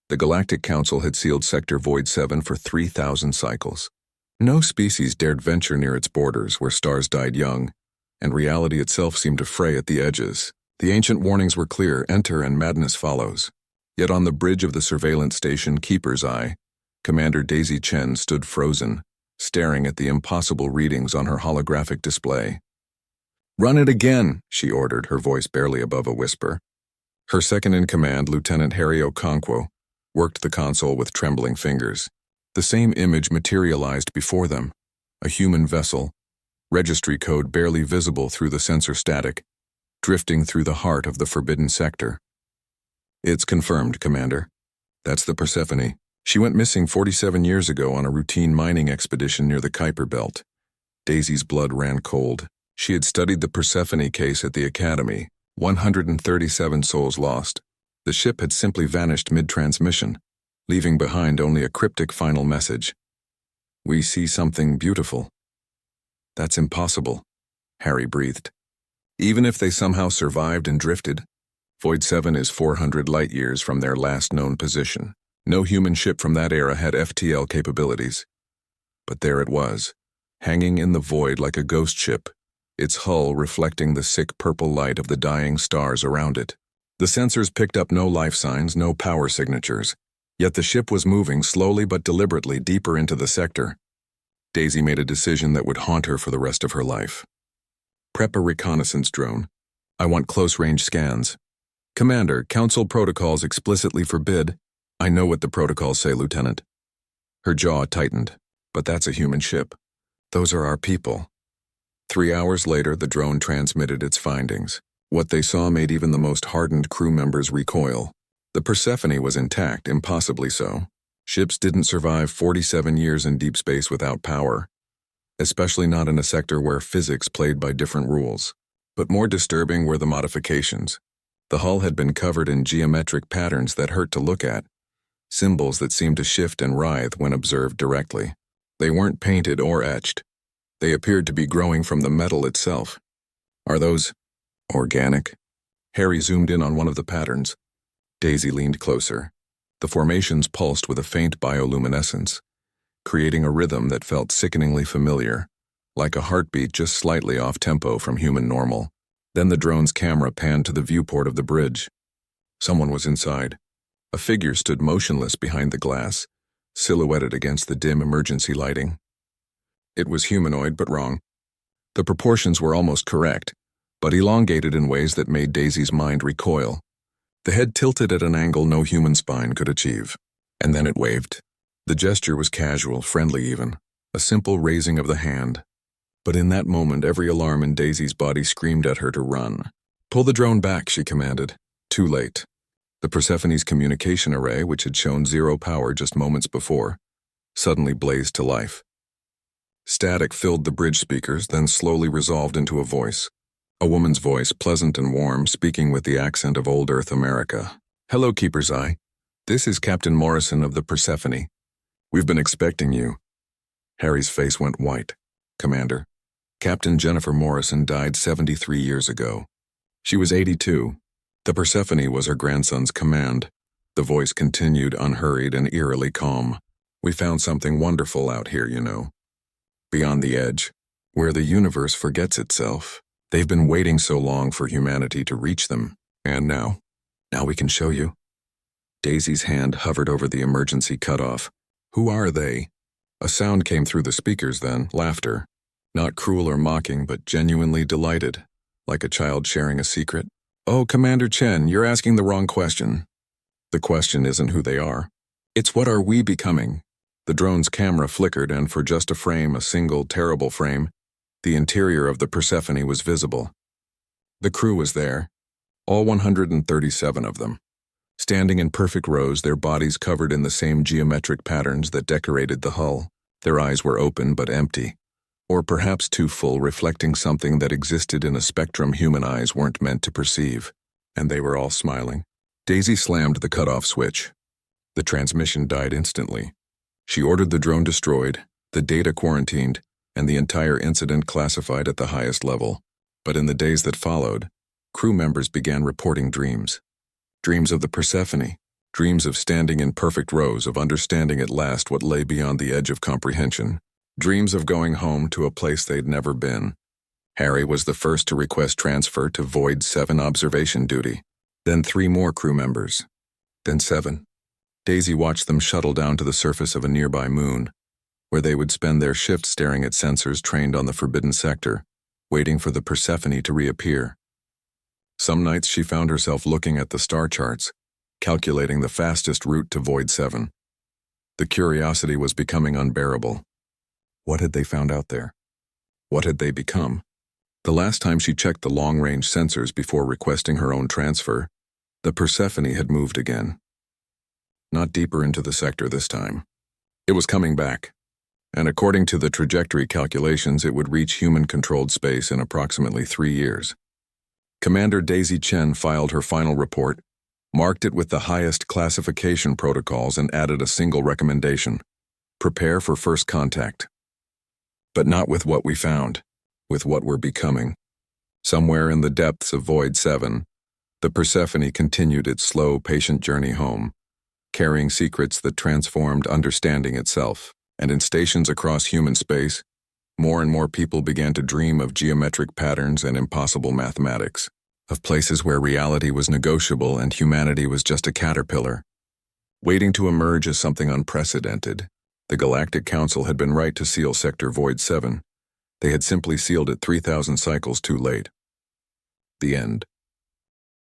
The Galactic Council had sealed Sector Void 7 for 3,000 cycles. No species dared venture near its borders where stars died young, and reality itself seemed to fray at the edges. The ancient warnings were clear: enter and madness follows. Yet on the bridge of the surveillance station Keeper's Eye, Commander Daisy Chen stood frozen, staring at the impossible readings on her holographic display. "Run it again," she ordered, her voice barely above a whisper. Her second-in-command, Lieutenant Harry Okonkwo, worked the console with trembling fingers. The same image materialized before them: a human vessel, registry code barely visible through the sensor static, drifting through the heart of the forbidden sector. "It's confirmed, Commander. That's the Persephone. She went missing 47 years ago on a routine mining expedition near the Kuiper Belt." Daisy's blood ran cold. She had studied the Persephone case at the Academy. 137 souls lost. The ship had simply vanished mid-transmission, leaving behind only a cryptic final message. "We see something beautiful." "That's impossible," Harry breathed. "Even if they somehow survived and drifted, Void 7 is 400 light-years from their last known position. No human ship from that era had FTL capabilities. But there it was, hanging in the void like a ghost ship, its hull reflecting the sick purple light of the dying stars around it. The sensors picked up no life signs, no power signatures, yet the ship was moving slowly but deliberately deeper into the sector. Daisy made a decision that would haunt her for the rest of her life. "Prep a reconnaissance drone. I want close-range scans." "Commander, Council protocols explicitly forbid." "I know what the protocols say, Lieutenant." Her jaw tightened. "But that's a human ship. Those are our people." 3 hours later, the drone transmitted its findings. What they saw made even the most hardened crew members recoil. The Persephone was intact, impossibly so. Ships didn't survive 47 years in deep space without power, especially not in a sector where physics played by different rules. But more disturbing were the modifications. The hull had been covered in geometric patterns that hurt to look at, symbols that seemed to shift and writhe when observed directly. They weren't painted or etched. They appeared to be growing from the metal itself. "Are those organic?" Harry zoomed in on one of the patterns. Daisy leaned closer. The formations pulsed with a faint bioluminescence, creating a rhythm that felt sickeningly familiar, like a heartbeat just slightly off tempo from human normal. Then the drone's camera panned to the viewport of the bridge. Someone was inside. A figure stood motionless behind the glass, silhouetted against the dim emergency lighting. It was humanoid, but wrong. The proportions were almost correct, but elongated in ways that made Daisy's mind recoil. The head tilted at an angle no human spine could achieve. And then it waved. The gesture was casual, friendly even, a simple raising of the hand. But in that moment, every alarm in Daisy's body screamed at her to run. "Pull the drone back," she commanded. Too late. The Persephone's communication array, which had shown zero power just moments before, suddenly blazed to life. Static filled the bridge speakers, then slowly resolved into a voice. A woman's voice, pleasant and warm, speaking with the accent of old Earth America. "Hello, Keeper's Eye. This is Captain Morrison of the Persephone. We've been expecting you." Harry's face went white. "Commander, Captain Jennifer Morrison died 73 years ago. She was 82. The Persephone was her grandson's command." The voice continued, unhurried and eerily calm. "We found something wonderful out here, you know. Beyond the edge, where the universe forgets itself. They've been waiting so long for humanity to reach them. And now we can show you." Daisy's hand hovered over the emergency cutoff. "Who are they?" A sound came through the speakers then, laughter. Not cruel or mocking, but genuinely delighted, like a child sharing a secret. "Oh, Commander Chen, you're asking the wrong question. The question isn't who they are. It's what are we becoming?" The drone's camera flickered, and for just a frame, a single terrible frame, the interior of the Persephone was visible. The crew was there, all 137 of them, standing in perfect rows, their bodies covered in the same geometric patterns that decorated the hull. Their eyes were open but empty, or perhaps too full, reflecting something that existed in a spectrum human eyes weren't meant to perceive. And they were all smiling. Daisy slammed the cutoff switch. The transmission died instantly. She ordered the drone destroyed, the data quarantined, and the entire incident classified at the highest level. But in the days that followed, crew members began reporting dreams. Dreams of the Persephone, Dreams of standing in perfect rows, of understanding at last what lay beyond the edge of comprehension. Dreams of going home to a place they'd never been. Harry was the first to request transfer to Void 7 observation duty. Then 3 more crew members. Then 7. Daisy watched them shuttle down to the surface of a nearby moon, where they would spend their shift staring at sensors trained on the forbidden sector, waiting for the Persephone to reappear. Some nights she found herself looking at the star charts, calculating the fastest route to Void 7. The curiosity was becoming unbearable. What had they found out there? What had they become? The last time she checked the long-range sensors before requesting her own transfer, the Persephone had moved again. Not deeper into the sector this time. It was coming back, and according to the trajectory calculations, it would reach human-controlled space in approximately 3 years. Commander Daisy Chen filed her final report, marked it with the highest classification protocols, and added a single recommendation: prepare for first contact. But not with what we found, with what we're becoming. Somewhere in the depths of Void 7, the Persephone continued its slow, patient journey home, carrying secrets that transformed understanding itself. And in stations across human space, more and more people began to dream of geometric patterns and impossible mathematics, of places where reality was negotiable and humanity was just a caterpillar, waiting to emerge as something unprecedented. The Galactic Council had been right to seal Sector Void 7. They had simply sealed it 3,000 cycles too late. The end.